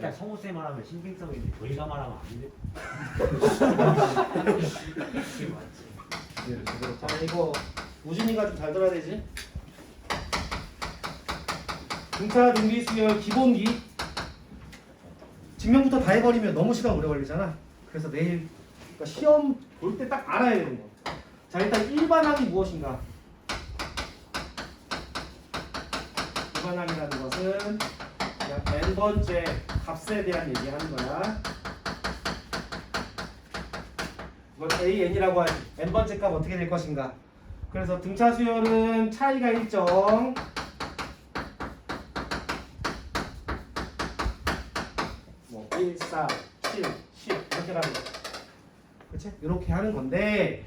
일단 성우쌤 말하면 신빙성인데 저희가 말하면 안 돼. 그게 맞지. 자 이거 우진이가 좀 잘 들어야 되지. 등차 등비 수열 기본기 증명부터 다 해버리면 너무 시간 오래 걸리잖아. 그래서 내일 그러니까 시험 볼 때 딱 알아야 되는 거. 자 일단 일반항이 무엇인가? 일반항이라는 것은 그냥 n번째 값에 대한 얘기하는 거야. 이걸 AN이라고 하지. n번째 값 어떻게 될 것인가? 그래서 등차 수열은 차이가 일정 뭐 1, 4, 7, 10 이렇게 가는 거. 그치? 이렇게 하는 건데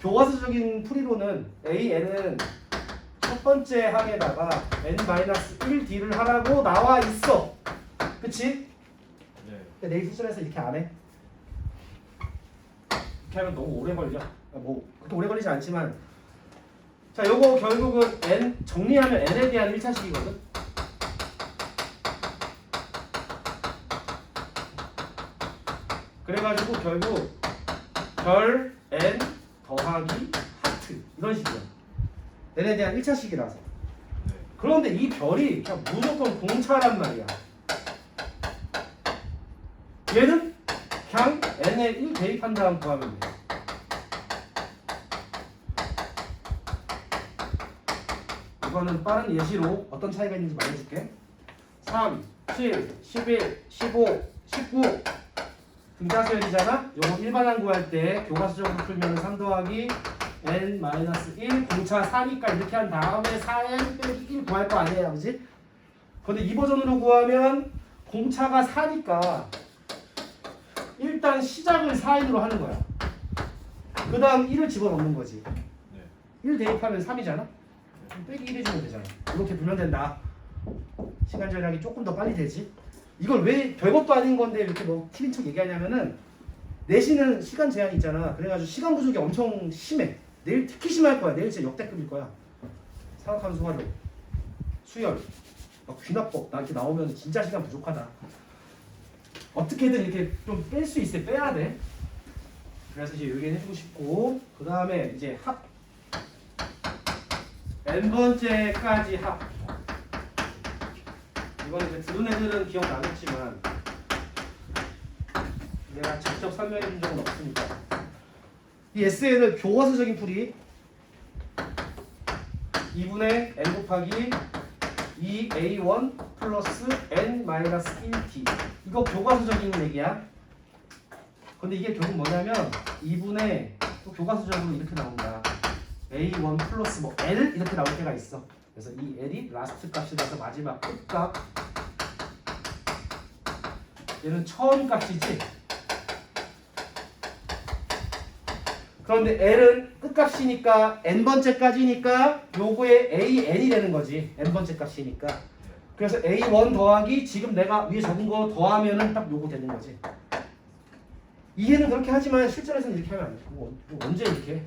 교과서적인 풀이로는 AN은 첫 번째 항에다가 n-1d를 하라고 나와 있어. 그치? 네. 근데 내일 수술에서 이렇게 안 해. 이렇게 하면 너무 오래 걸려. 뭐 그렇게 오래 걸리지 않지만 자 요거 결국은 n 정리하면 n에 대한 1차식이거든. 그래가지고 결국 별 n 더하기 하트 이런 식이야. n에 대한 1차식이라서. 네. 그런데 이 별이 그냥 무조건 공차란 말이야. 얘는 그냥 n에 1 대입한 다음 구하면 돼. 이거는 빠른 예시로 어떤 차이가 있는지 말해줄게. 3, 7, 11, 15, 19 등차수열이잖아. 요거 일반항 구할 때 교과서적으로 풀면 3 더하기 n-1 공차 4니까 이렇게 한 다음에 4n 빼기 1 구할 거 아니에요, 그지? 근데 이 버전으로 구하면 공차가 4니까 일단 시작을 4n으로 하는 거야. 그 다음 1을 집어넣는 거지. 네. 1 대입하면 3이잖아. 빼기 1 해주면 되잖아. 이렇게 불면 된다. 시간 절약이 조금 더 빨리 되지. 이걸 왜 별것도 아닌 건데 이렇게 뭐 팁인 척 얘기하냐면은 내신은 시간 제한이 있잖아. 그래가지고 시간 부족이 엄청 심해. 내일 특히 심할 거야. 내일 진짜 역대급일 거야. 사각함수 활용, 수열, 막 귀납법 나 이렇게 나오면 진짜 시간 부족하다. 어떻게든 이렇게 좀 뺄 수 있어. 빼야 돼. 그래서 이제 여기 해주고 싶고 그 다음에 이제 합 n번째까지 합. 이거는 이제 들은 애들은 기억나겠지만 내가 직접 설명해 준 적은 없으니까 이 SN을 교과서적인 풀이 2분의 n 곱하기 2a1 플러스 n-1t 이거 교과서적인 얘기야. 근데 이게 결국 뭐냐면 2분의 또 교과서적으로 이렇게 나온다. a1 플러스 뭐 l 이렇게 나올 때가 있어. 그래서 이 l이 라스트 값이라서 마지막 끝값. 얘는 처음 값이지. 그런데 l은 끝값이니까 n번째까지니까 요거에 an이 되는 거지. n번째 값이니까. 그래서 a1 더하기 지금 내가 위에 적은 거 더하면은 딱 요거 되는 거지. 이해는 그렇게 하지만 실전에서는 이렇게 하면 안 돼. 뭐 언제 이렇게 해?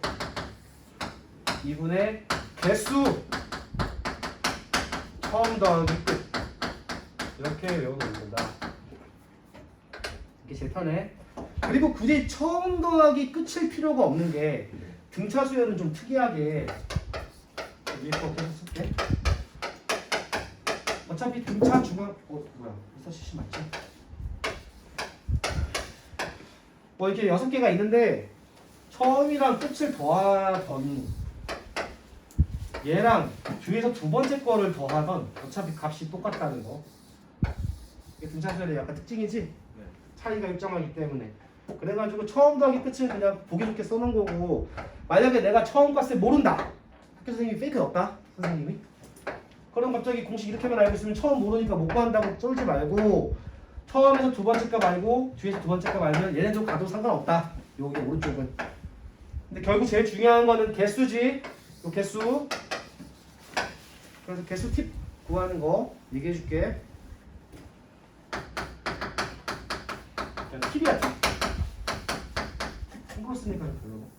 2분의 개수 처음 더하기 끝 이렇게 외워놓는 된다. 이게 제일 편해. 그리고 굳이 처음 더하기 끝일 필요가 없는 게 등차 수열은 좀 특이하게 위에 거 계속 쓸게. 어차피 등차 중앙 뭐야 이서CC 맞지? 뭐 이렇게 6개가 있는데 처음이랑 끝을 더하더니 얘랑 뒤에서 두 번째 거를 더하던 어차피 값이 똑같다는 거. 이게 등차수열의 약간 특징이지? 네. 차이가 일정하기 때문에. 그래가지고 처음 더하기 끝은 그냥 보기 좋게 써놓은 거고 만약에 내가 처음 값을 모른다. 학교 선생님이 페이크 넣었다. 선생님이. 그럼 갑자기 공식 이렇게만 알고 있으면 처음 모르니까 못 구한다고 쫄지 말고 처음에서 두 번째 값 알고 뒤에서 두 번째 값 알면 얘네도 가도 상관없다. 여기 오른쪽은. 근데 결국 제일 중요한 거는 개수지. 요 개수. 그래서 개수 팁 구하는 거 얘기해 줄게. 그냥 팁이야 팁. 통으로 쓰니까 좀 별로고.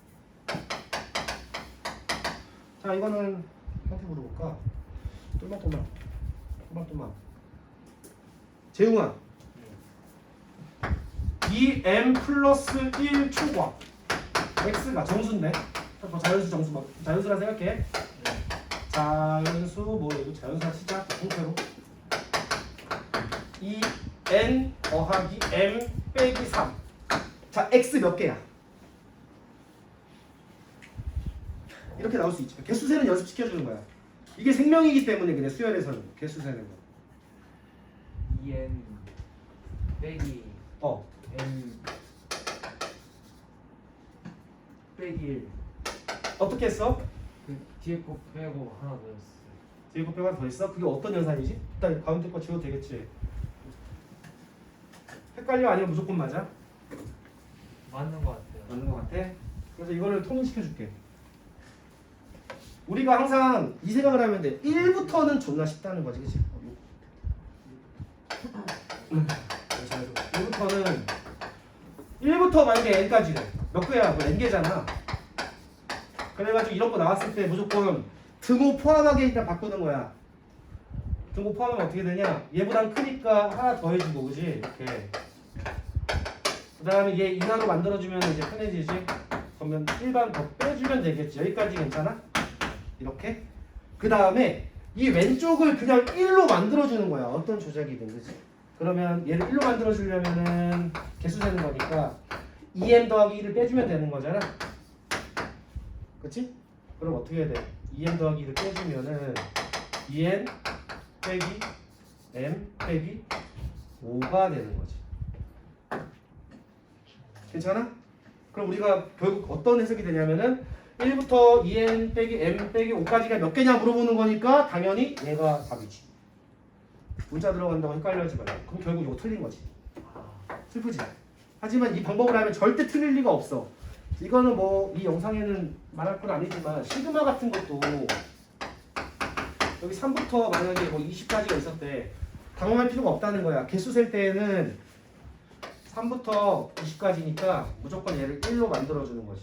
자 이거는 형태 물어볼까? 똘망똘망. 재웅아 2m 플러스 1 초과 x가 정수인데 자연수 정수 뭐 자연수라 생각해. 자연수 뭐 이거 자연수라 치자 통째로 2n 더하기 m 빼기 3. 자 x 몇 개야? 이렇게 나올 수 있죠. 개수세는 연습시켜주는 거야. 이게 생명이기 때문에 그래 수열에서는 개수세는 거. 2n 빼기 n 빼기 1. 어떻게 했어? 그 뒤에 거 빼고 하나 더 했어. 뒤에 곱빼기 하나 더 있어? 그게 어떤 연산이지? 일단 가운데 거 지워도 되겠지. 헷갈려 아니면 무조건 맞아? 맞는 거 같아요. 맞는 것 같아. 그래서 이거를 통일시켜줄게. 우리가 항상 이 생각을 하면 돼. 1부터는 존나 쉽다는 거지, 그치? 1부터 만약에 n까지는 몇 개야? 뭐 n개잖아. 그래가지고 이런 거 나왔을 때 무조건 등호 포함하게 일단 바꾸는 거야. 등호 포함하면 어떻게 되냐? 얘보단 크니까 하나 더 해주고, 그지? 이렇게. 그 다음에 얘 인하로 만들어주면 이제 편해지지? 그러면 일반 더 빼주면 되겠지. 여기까지 괜찮아? 이렇게. 그 다음에 이 왼쪽을 그냥 1로 만들어주는 거야. 어떤 조작이든, 그지? 그러면 얘를 1로 만들어주려면은 개수 세는 거니까 2m 더하기 1을 빼주면 되는 거잖아. 그치? 그럼 어떻게 해야 돼? 2m 더하기 1을 빼주면은 2n 빼기 m 빼기 5가 되는 거지. 괜찮아? 그럼 우리가 결국 어떤 해석이 되냐면은 1부터 2n 빼기 m 빼기 5까지가 몇 개냐 물어보는 거니까 당연히 얘가 답이지. 문자 들어간다고 헷갈려하지 말고. 그럼 결국 이거 틀린 거지. 슬프지? 하지만 이 방법을 하면 절대 틀릴 리가 없어. 이거는 뭐 이 영상에는 말할 건 아니지만 시그마 같은 것도 여기 3부터 만약에 뭐 20까지가 있었대. 당황할 필요가 없다는 거야. 개수 셀 때에는 3부터 20까지니까 무조건 얘를 1로 만들어주는 거지.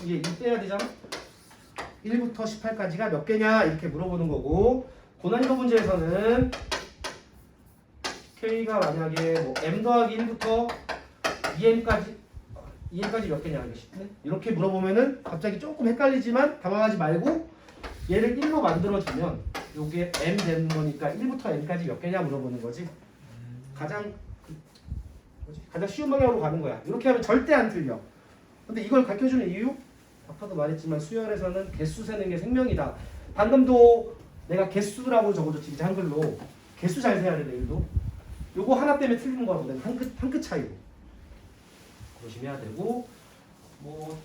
이게 1 빼야 되잖아? 1부터 18까지가 몇 개냐 이렇게 물어보는 거고, 고난이도 문제에서는 K가 만약에 뭐 M 더하기 1부터 2M까지 몇 개냐 이게 쉽네? 이렇게 물어보면은 갑자기 조금 헷갈리지만 당황하지 말고 얘를 1로 만들어주면 요게 M 되는 거니까 1부터 M까지 몇 개냐 물어보는 거지. 가장 쉬운 방향으로 가는 거야. 이렇게 하면 절대 안 틀려. 근데 이걸 가르쳐주는 이유? 아까도 말했지만 수열에서는 개수 세는 게 생명이다. 방금도 내가 개수라고 적어줬지, 이제 한글로. 개수 잘 세야 돼, 내일도. 요거 하나 때문에 틀리는 거거든. 한 끗 차이로. 조심해야 되고, 뭐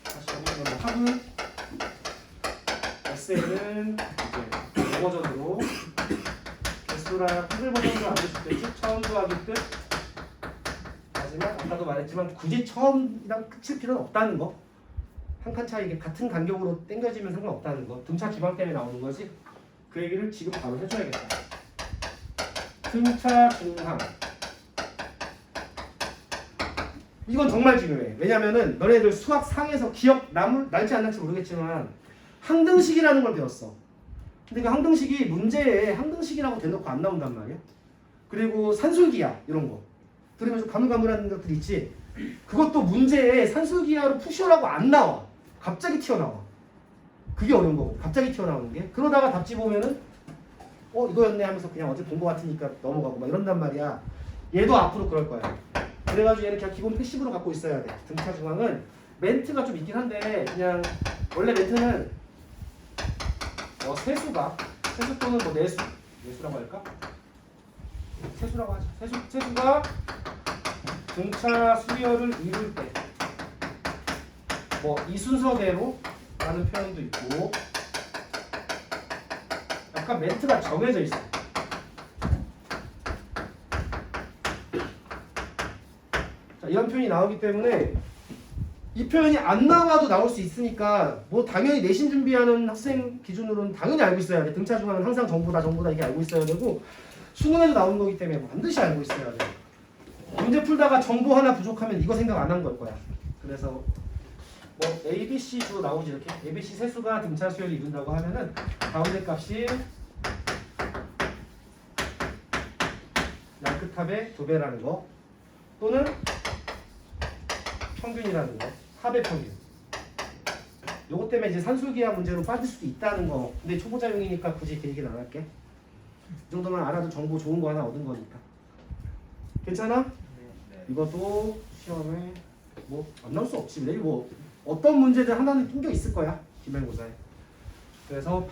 다시 한번 뭐 합은 SN은 이제 영어 버전으로 개수랑 한글 버전으로 안 됐을 때지 처음 구하기 끝. 하지만 아까도 말했지만 굳이 처음이랑 끝일 필요는 없다는 거. 한 칸 차이, 같은 간격으로 당겨지면 상관없다는 거. 등차 기방 때문에 나오는 거지. 그 얘기를 지금 바로 해줘야겠다. 등차 중항. 이건 정말 중요해. 왜냐면은 너네들 수학 상에서 기억 날지 안 날지 모르겠지만 항등식이라는 걸 배웠어. 근데 그 항등식이 문제에 항등식이라고 대놓고 안 나온단 말이야. 그리고 산술기하 이런 거 들으면 좀 가물가물한 것들 있지. 그것도 문제에 산술기하로 푸시오라고 안 나와. 갑자기 튀어나와. 그게 어려운 거고. 갑자기 튀어나오는 게. 그러다가 답지 보면은 이거였네 하면서 그냥 어제 본 거 같으니까 넘어가고 막 이런단 말이야. 얘도 앞으로 그럴 거야. 그래가지고 얘는 그냥 기본 패시브로 갖고 있어야 돼. 등차 중앙은 멘트가 좀 있긴 한데 그냥 원래 멘트는 세수 또는 뭐 내수라고 할까? 세수라고 하죠. 세수가 등차 수열을 이룰 때 뭐 이 순서대로 라는 표현도 있고, 약간 멘트가 정해져 있어. 자, 이런 표현이 나오기 때문에 이 표현이 안 나와도 나올 수 있으니까 뭐 당연히 내신 준비하는 학생 기준으로는 당연히 알고 있어야 돼. 등차 중앙은 항상 전부다 이게 알고 있어야 되고, 수능에도 나오는 거기 때문에 반드시 알고 있어야 돼. 문제 풀다가 정보 하나 부족하면 이거 생각 안 한 걸 거야. 그래서 뭐 ABC 주로 나오지 이렇게. ABC 세수가 등차 수열을 이룬다고 하면은 가운데 값이 양 끝합의 2배라는 거, 또는 평균이라는 거, 합의 평균. 요것 때문에 이제 산술기하 문제로 빠질 수도 있다는 거. 근데 초보자용이니까 굳이 그 얘기는 안 할게. 이 정도만 알아도 정보 좋은 거 하나 얻은 거니까. 괜찮아? 네. 이것도 시험에 뭐 안 나올 수 없지. 내일 뭐 어떤 문제든 하나는 낀 게 있을 거야. 기말고사에. 그래서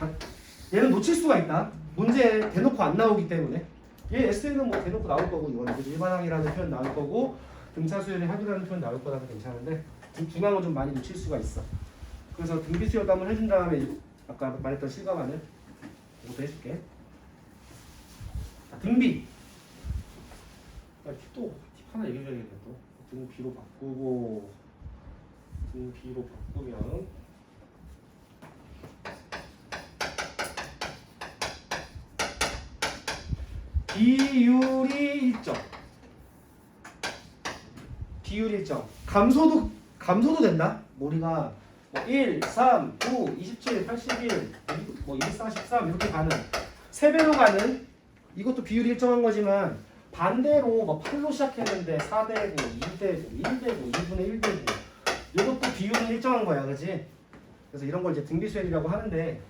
얘는 놓칠 수가 있다. 문제 대놓고 안 나오기 때문에. 얘 에세이는 뭐 대놓고 나올 거고 이거는 그죠? 일반항이라는 표현 나올 거고 등차수열의 합이라는 표현 나올 거라서 괜찮은데 중앙은 좀 많이 놓칠 수가 있어. 그래서 등비수열담을 해준 다음에 아까 말했던 실감하는 이것도 해줄게. 자, 등비. 또 팁 하나 얘기해줘야겠네 또. 등비로 바꾸고 등비로 바꾸면 비율이 일정. 비율이 일정. 감소도 된다. 우리가 뭐 1, 3, 9, 27, 81, 뭐 24, 13 이렇게 가는 3배로 가는 이것도 비율이 일정한 거지만 반대로 뭐 8로 시작했는데 4대고 2대고 1대고 2분의 1 대고 이것도 비율은 일정한 거야, 그렇지? 그래서 이런 걸 이제 등비수열이라고 하는데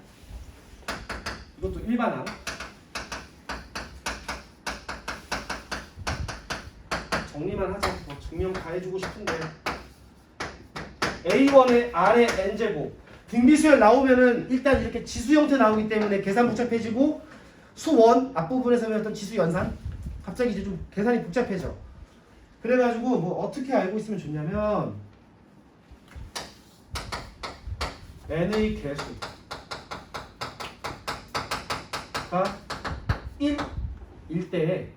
이것도 일반항. 정리만 하자. 뭐 증명 다 해주고 싶은데 A1의 R의 N제곱 등비수열 나오면은 일단 이렇게 지수 형태 나오기 때문에 계산 복잡해지고 수원 앞부분에서 배웠던 지수 연산 갑자기 이제 좀 계산이 복잡해져. 그래가지고 뭐 어떻게 알고 있으면 좋냐면 N의 개수가 1일 때에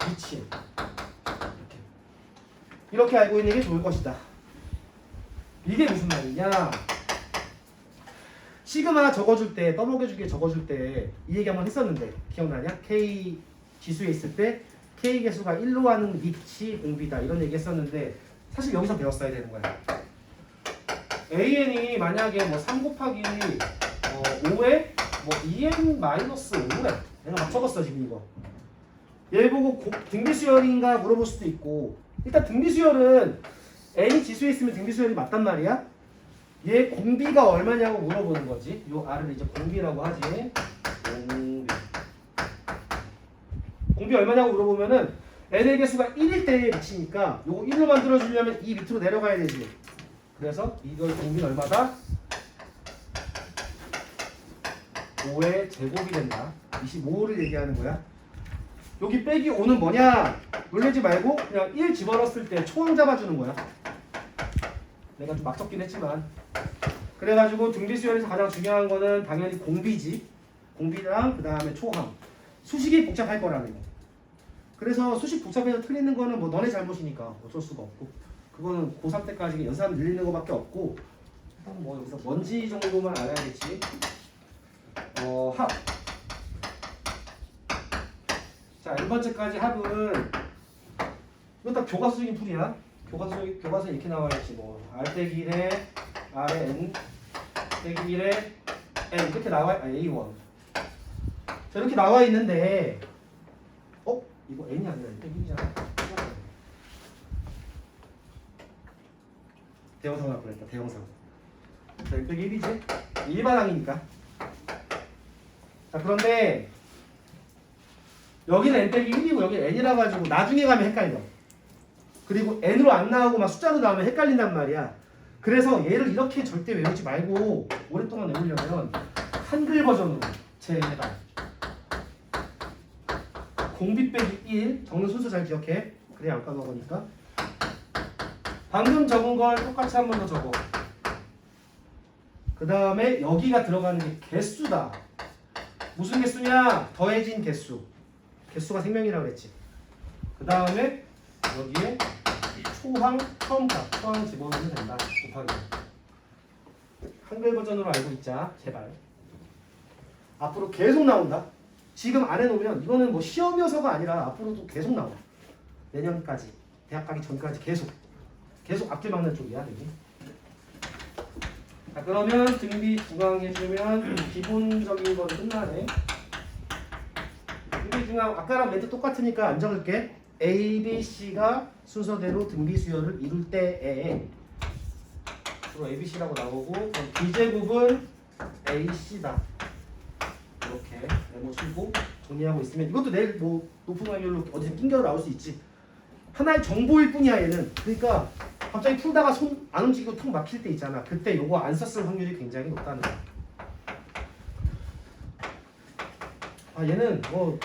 위치에 이렇게 알고 있는 게 좋을 것이다. 이게 무슨 말이냐? 시그마 적어줄 때 떠먹여주기에 적어줄 때 이 얘기 한번 했었는데 기억나냐? K 지수에 있을 때 K 개수가 1로 하는 위치 공비다 이런 얘기 했었는데 사실 여기서 배웠어야 되는 거야. AN이 만약에 뭐 3 곱하기 5에 뭐 2n-5래. 내가 막 적었어 지금 이거. 얘 보고 등비수열인가 물어볼 수도 있고 일단 등비수열은 n이 지수에 있으면 등비수열이 맞단 말이야. 얘 공비가 얼마냐고 물어보는 거지. 요 r을 이제 공비라고 하지. 공비 얼마냐고 물어보면은 n의 개수가 1일 때에 미치니까 요거 1로 만들어주려면 이 밑으로 내려가야 되지. 그래서 이걸 공비는 얼마다? 5의 제곱이 된다. 25를 얘기하는 거야. 여기 빼기 5는 뭐냐? 놀라지 말고 그냥 1 집어넣었을 때 초항 잡아주는 거야. 내가 좀 막 적긴 했지만 그래가지고 등비수열에서 가장 중요한 거는 당연히 공비지. 공비랑 그 다음에 초항. 수식이 복잡할 거라는 거. 그래서 수식 복잡해서 틀리는 거는 뭐 너네 잘못이니까 어쩔 수가 없고 그거는 고3 때까지 연산 늘리는 거밖에 없고 뭐 여기서 뭔지 정도만 알아야겠지. 합. 자, 1번째까지 합은 이거 딱 교과서적인 풀이야. 교과서 이렇게 나와야지 뭐 R 빼기 1에 R에 N 빼기 1에 N 이렇게 나와 A1 자 이렇게 나와 있는데 이거 N이 아니라 빼기 1이잖아. 대형상 나올 뻔했다. 대형상. 자, 1 빼기 1이지? 일반항이니까. 자 그런데 여기는 n 빼기 1이고 여기는 n이라 가지고 나중에 가면 헷갈려. 그리고 n으로 안 나오고 막 숫자로 나오면 헷갈린단 말이야. 그래서 얘를 이렇게 절대 외우지 말고 오랫동안 외우려면 한글 버전으로 제발 공비 빼기 1 적는 순서 잘 기억해. 그래야 안 까먹으니까. 방금 적은 걸 똑같이 한 번 더 적어. 그 다음에 여기가 들어가는 게 개수다. 무슨 개수냐? 더해진 개수. 개수가 생명이라고 그랬지. 그 다음에 여기에 초항 처음값 초항 집어넣으면 된다. 곱하기. 한글 버전으로 알고 있자. 제발. 앞으로 계속 나온다. 지금 안 해놓으면 이거는 뭐 시험이어서가 아니라 앞으로도 계속 나와. 내년까지 대학 가기 전까지 계속 앞길 막는 쪽이야. 여기. 자 그러면 등비 중앙해주면 기본적인 거는 끝나네. 등비 중앙 아까랑 멘트 똑같으니까 안 적을게. A, B, C가 순서대로 등비 수열을 이룰 때에 주로 A, B, C라고 나오고 그럼 B제곱은 A, C다. 이렇게 메모 치고 정리하고 있으면 이것도 내일 뭐 높은 확률로 어디서 낑겨 나올 수 있지. 하나의 정보일 뿐이야 얘는. 그러니까 갑자기 풀다가 손 안 움직이고 턱 막힐 때 있잖아. 그때 요거 안 썼을 확률이 굉장히 높다는 거야. 아 얘는 뭐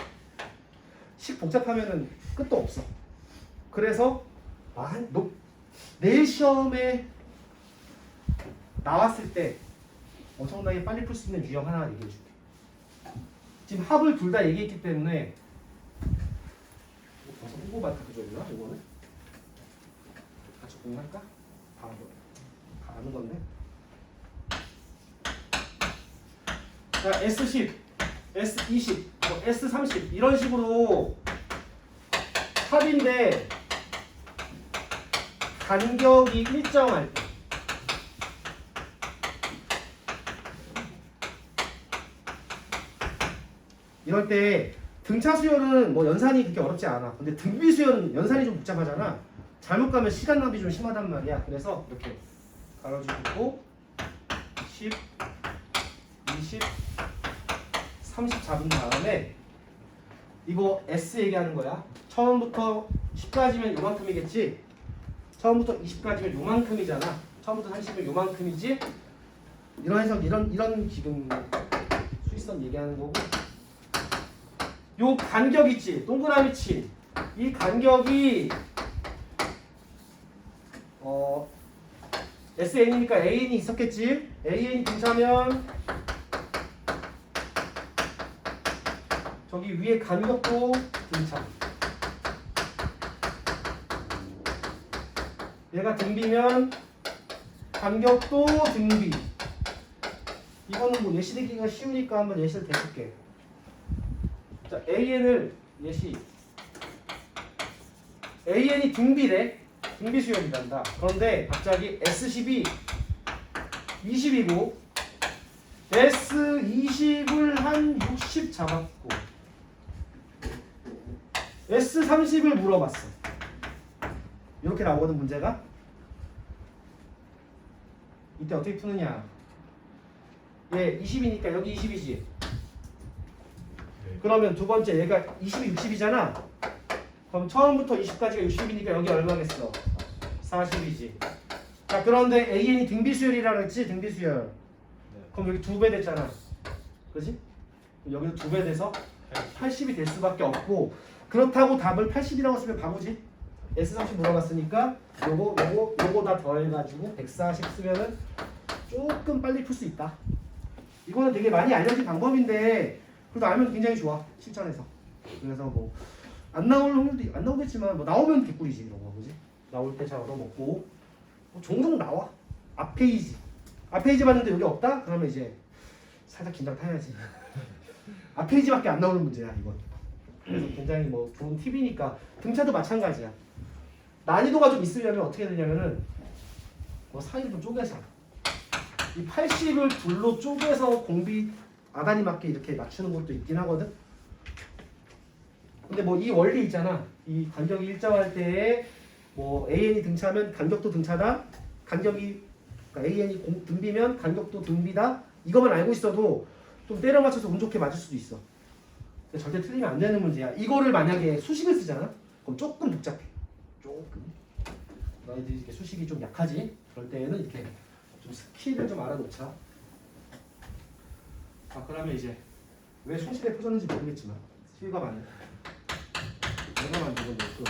식 복잡하면은 끝도 없어. 그래서 내일 시험에 나왔을 때 엄청나게 빨리 풀 수 있는 유형 하나 얘기해 줄게. 지금 합을 둘 다 얘기했기 때문에 벌써 홍보받다 그저구나 이거는 같이 공부할까? 다 아는 건데. 자 S10, S20, 뭐 S30 이런 식으로 합인데 간격이 일정할 때 이럴 때 등차 수열은 뭐 연산이 그렇게 어렵지 않아. 근데 등비 수열은 연산이 좀 복잡하잖아. 잘못 가면 시간 낭비 좀 심하단 말이야. 그래서 이렇게 가로주고 10, 20, 30 잡은 다음에 이거 S 얘기하는 거야. 처음부터 10까지면 요만큼이겠지. 처음부터 20까지면 요만큼이잖아. 처음부터 30이면 요만큼이지. 이런 해석 이런 지금 수익선 얘기하는 거고. 요 간격 있지. 동그라미 친. 이 간격이 SN이니까 AN이 있었겠지. AN이 등차면 저기 위에 간격도 등차. 얘가 등비면 간격도 등비. 이거는 뭐 예시되기가 쉬우니까 한번 예시를 대줄게. 자, AN을 예시. AN이 등비래. 등비 수열이란다. 그런데 갑자기 S10이 20이고 S20을 한 60 잡았고 S30을 물어봤어. 이렇게 나오거든 문제가. 이때 어떻게 푸느냐. 얘 20이니까 여기 20이지. 그러면 두 번째 얘가 20이 60이잖아. 그럼 처음부터 20까지가 60이니까 여기 얼마겠어? 40이지. 자 그런데 AN이 등비수열이라고 했지. 등비수열. 그럼 여기 2배 됐잖아. 그지? 여기도 2배 돼서 80이 될 수밖에 없고, 그렇다고 답을 80이라고 쓰면 바보지. S30 물어봤으니까 요거 다 더해가지고 140 쓰면은 조금 빨리 풀 수 있다. 이거는 되게 많이 알려진 방법인데 그래도 알면 굉장히 좋아 실전에서. 그래서 뭐 안 나올 확률도 안 나오겠지만 뭐 나오면 개꿀이지 이런 거. 그지? 나올 때 잘 얻어먹고 뭐 종종 나와. 앞 페이지 봤는데 여기 없다? 그러면 이제 살짝 긴장 타야지. 앞 페이지밖에 안 나오는 문제야 이건. 그래서 굉장히 뭐 좋은 팁이니까. 등차도 마찬가지야. 난이도가 좀 있으려면 어떻게 되냐면은 뭐 사이를 좀 쪼개서 이 80을 둘로 쪼개서 공비 아단이 맞게 이렇게 맞추는 것도 있긴 하거든. 근데 뭐 이 원리 있잖아. 이 간격이 일정할 때에 뭐 AN이 등차면 간격도 등차다. 간격이 그러니까 AN이 등비면 간격도 등비다. 이거만 알고 있어도 좀 때려 맞춰서 운 좋게 맞을 수도 있어. 근데 절대 틀리면 안 되는 문제야. 이거를 만약에 수식을 쓰잖아. 그럼 조금 복잡해. 조금. 너희들이 이렇게 수식이 좀 약하지. 그럴 때에는 이렇게 좀 스킬을 좀 알아놓자. 자 그러면 이제 왜 손실에 퍼졌는지 모르겠지만 실과만 내가 만든 건 또.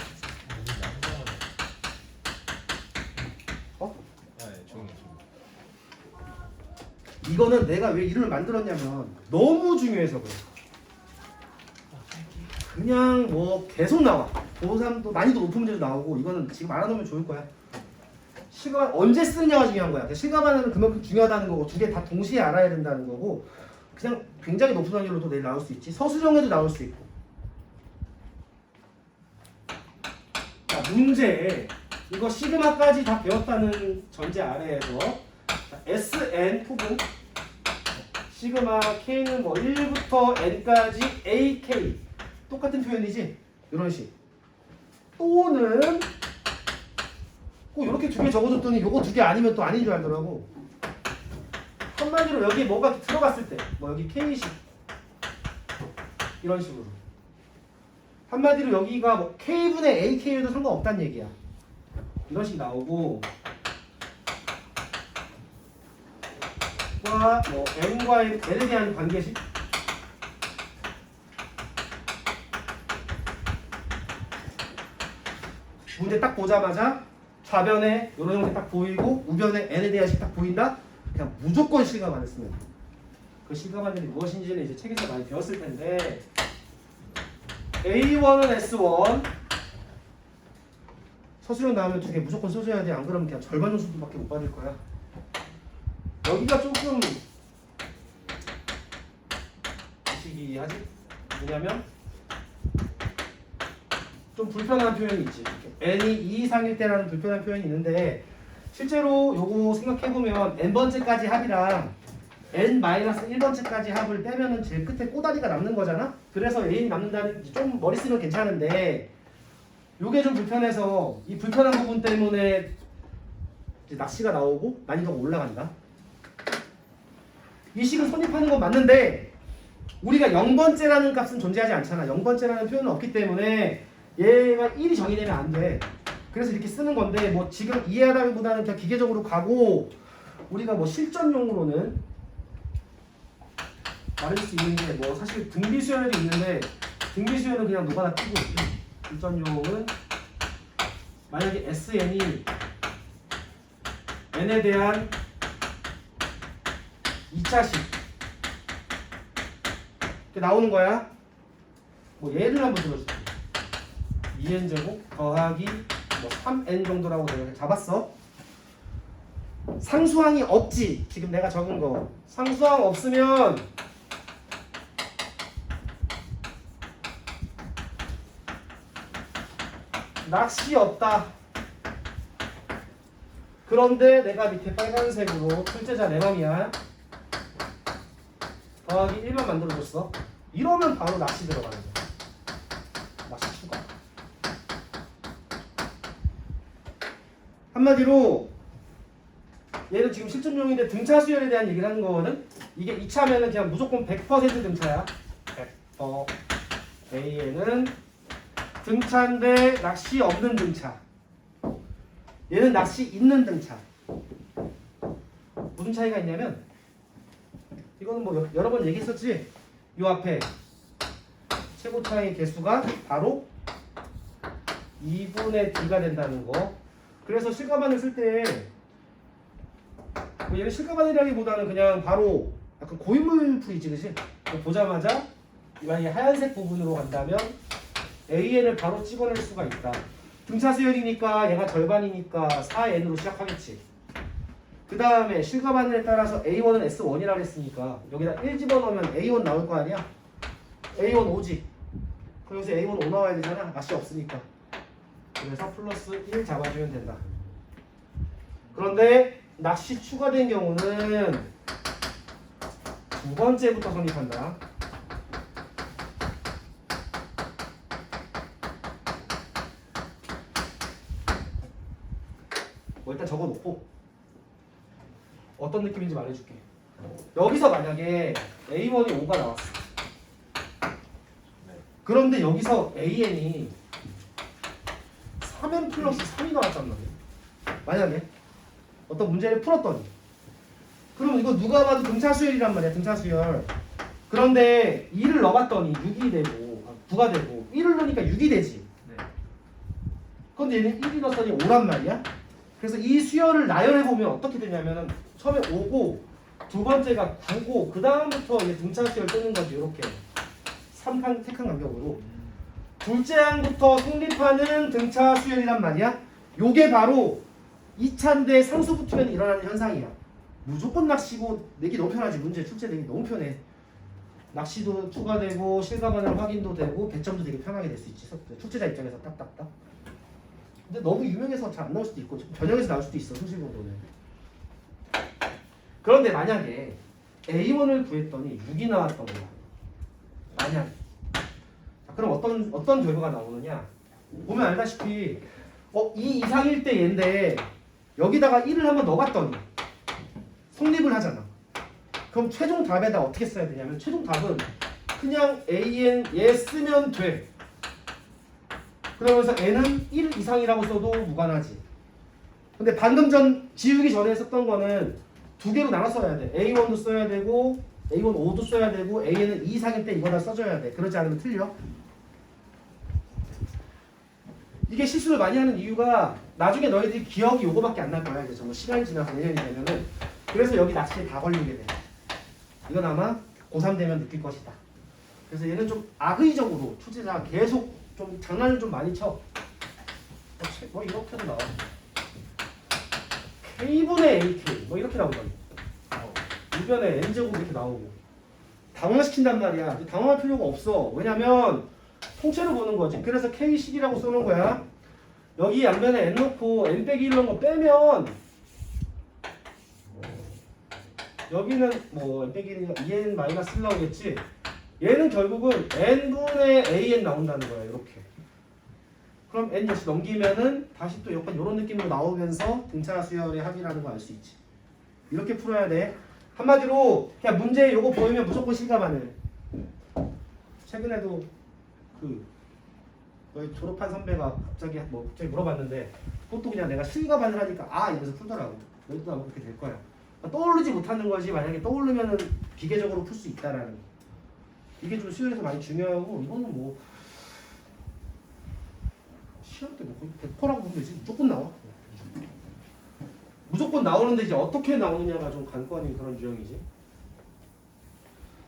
이거는 내가 왜 이름을 만들었냐면 너무 중요해서 그래. 그냥 뭐 계속 나와. 고3도 난이도 높은 문제도 나오고. 이거는 지금 알아놓으면 좋을 거야. 실감 언제 쓰느냐가 중요한 거야. 실감하는 그만큼 중요하다는 거고, 두 개 다 동시에 알아야 된다는 거고. 그냥 굉장히 높은 확률로도 내일 나올 수 있지. 서술형에도 나올 수 있고. 자 문제 이거 시그마까지 다 배웠다는 전제 아래에서 자, SN 포분 시그마 K는 뭐 1부터 N까지 AK 똑같은 표현이지? 이런 식. 또는 꼭 이렇게 두 개 적어줬더니 요거 두 개 아니면 또 아닌 줄 알더라고. 한마디로 여기 뭐가 들어갔을 때 뭐 여기 K식 이런 식으로 한마디로 여기가 뭐 K분의 AK여도 상관없다는 얘기야. 이런 식이 나오고 뭐 N과 N에 대한 관계식 문제 딱 보자마자 좌변에 이런 형태 딱 보이고 우변에 N에 대한 식 딱 보인다? 그냥 무조건 실감안을 쓰면 돼. 그 실감안들이 무엇인지는 이제 책에서 많이 배웠을 텐데 A1은 S1 서술형 나오면 두 개 무조건 써줘야 돼. 안 그러면 그냥 절반 점수밖에 못 받을 거야. 여기가 조금 시기하지? 뭐냐면 좀 불편한 표현이 있지. n이 2 이상일 때라는 불편한 표현이 있는데 실제로 요거 생각해보면 n번째까지 합이랑 n-1번째까지 합을 떼면은 제일 끝에 꼬다리가 남는 거잖아? 그래서 n이 남는다는 좀 머리 쓰면 괜찮은데 요게 좀 불편해서 이 불편한 부분 때문에 이제 낚시가 나오고 난이도가 올라간다. 이 식은 성립하는 건 맞는데 우리가 0번째라는 값은 존재하지 않잖아. 0번째라는 표현은 없기 때문에 얘가 1이 정의되면 안 돼. 그래서 이렇게 쓰는 건데 뭐 지금 이해하다기보다는 그냥 기계적으로 가고 우리가 뭐 실전용으로는 말할 수 있는 게 뭐 사실 등비수열이 있는데 등비수열은 그냥 노가다 띄고 실전용은 만약에 SN이 n에 대한 2차식 이렇게 나오는 거야. 뭐 예를 한번 들어줄게. 2n제곱 더하기 뭐 3n 정도라고 내가 잡았어. 상수항이 없지. 지금 내가 적은 거 상수항 없으면 낚시 없다. 그런데 내가 밑에 빨간색으로 출제자 내 맘이야 더하기 1만 만들어줬어. 이러면 바로 낚시 들어가는 거야. 낚시 추가. 한마디로 얘는 지금 실전용인데 등차 수열에 대한 얘기를 하는 거거든. 이게 2차면은 그냥 무조건 100% 등차야. 100%. A에는 등차인데 낚시 없는 등차. 얘는 낚시 있는 등차. 무슨 차이가 있냐면 이거는 뭐 여러 번 얘기했었지. 요 앞에 최고차의 개수가 바로 2분의 D가 된다는 거. 그래서 실감안을 쓸 때 뭐 얘는 실감안이라기보다는 그냥 바로 약간 고인물 풀이지, 그치? 보자마자 만약에 하얀색 부분으로 간다면 AN을 바로 찍어낼 수가 있다. 등차 수열이니까 얘가 절반이니까 4n으로 시작하겠지. 그 다음에 실감안에 따라서 A1은 S1이라고 했으니까 여기다 1 집어넣으면 A1 나올 거 아니야? A1 5지. 그럼 여기서 A1 5 나와야 되잖아. 맛이 없으니까. 그래서 플러스 1 잡아주면 된다. 그런데 낚시 추가된 경우는 두 번째부터 성립한다. 뭐 일단 적어놓고 어떤 느낌인지 말해줄게. 여기서 만약에 A1이 5가 나왔어. 그런데 여기서 AN이 3n 플러스 3이 나왔단 말이야. 만약에 어떤 문제를 풀었더니 그럼 이거 누가 봐도 등차수열이란 말이야. 등차수열. 그런데 2를 넣어봤더니 6이 되고 9가 되고 1을 넣으니까 6이 되지. 네. 그런데 얘는 1이 넣었더니 5란 말이야. 그래서 이 수열을 나열해보면 어떻게 되냐면은 처음에 5고 두 번째가 9고 그 다음부터 이제 등차수열 뜨는 거지. 이렇게 3칸 택한 간격으로 둘째 항부터 성립하는 등차수열이란 말이야. 요게 바로 2차인데 상수 붙으면 일어나는 현상이야. 무조건 낚시고 내기 너무 편하지. 문제 출제 내기 너무 편해. 낚시도 추가되고 실감안을 확인도 되고 배점도 되게 편하게 될 수 있지. 출제자 입장에서 딱딱딱. 근데 너무 유명해서 잘 안 나올 수도 있고 변형해서 나올 수도 있어. 수시보도는. 그런데 만약에 A1을 구했더니 6이 나왔던 거야. 만약. 자, 그럼 어떤 결과가 나오느냐? 보면 알다시피 2 이상일 때 얘인데 여기다가 1을 한번 넣어봤더니 성립을 하잖아. 그럼 최종 답에다 어떻게 써야 되냐면 최종 답은 그냥 an 얘 쓰면 돼. 그러면서 n은 1 이상이라고 써도 무관하지. 근데 방금 전 지우기 전에 썼던 거는 두 개로 나눠 써야 돼. A1도 써야 되고 A1 5도 써야 되고 AN은 2 이상일 때 이거다 써줘야 돼. 그러지 않으면 틀려. 이게 실수를 많이 하는 이유가 나중에 너희들이 기억이 요거밖에 안 날 거야. 이제 정말 시간이 지나서 내년이 되면은. 그래서 여기 낚시에 다 걸리게 돼. 이건 아마 고3 되면 느낄 것이다. 그래서 얘는 좀 악의적으로 초제자 계속 좀 장난을 좀 많이 쳐. 뭐 이렇게도 나와. K분의 AK 뭐 이렇게 나오잖아. 이변에 N제곱 이렇게 나오고. 당황시킨단 말이야. 당황할 필요가 없어. 왜냐면 통째로 보는 거지. 그래서 K식이라고 쓰는 거야. 여기 양변에 N 넣고 N 빼기 1 넣은 거 빼면 여기는 뭐 N 빼기 2N 마이너스 1 나오겠지. 얘는 결국은 N분의 AN 나온다는 거야. 이렇게. 그럼 N 역시 넘기면은 다시 또 약간 이런 느낌으로 나오면서 등차 수열의 합이라는 거 알 수 있지. 이렇게 풀어야 돼. 한마디로 그냥 문제 요거 보이면 무조건 실감하네. 최근에도 너희 졸업한 선배가 갑자기 물어봤는데 그것도 그냥 내가 실감을 하니까 아 이러면서 풀더라고. 너희도 아마 그렇게 될 거야. 떠오르지 못하는 거지. 만약에 떠오르면은 기계적으로 풀 수 있다라는. 이게 좀 수열에서 많이 중요하고 이거는 뭐 시험 때 뭐 거의 100%라고 보면 되지. 무조건 나와. 무조건 나오는데 이제 어떻게 나오느냐가 좀 관건인 그런 유형이지.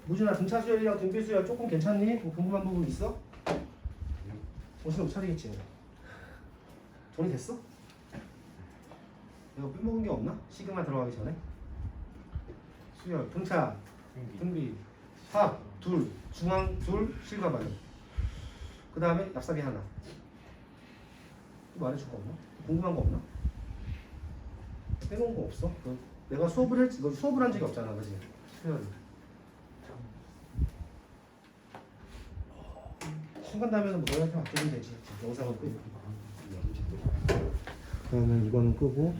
무진아 등차 수열이랑 등비 수열 조금 괜찮니? 뭐 궁금한 부분 있어? 정신 못 차리겠지. 정리 됐어? 내가 빼먹은 게 없나? 시그마 들어가기 전에. 수열, 등차, 등비, 합, 둘, 중앙, 둘, 실과 반응. 그 다음에 얍삽이 하나. 말해줄 거 없나? 궁금한 거 없나? 빼놓은 거 없어? 내가 수업을 했지. 너 수업을 한 적이 없잖아, 그지? 수열. 시간 나면은 뭐 너희한테 맡기면 되지. 영상은 끄고. 그러면 이거는 끄고.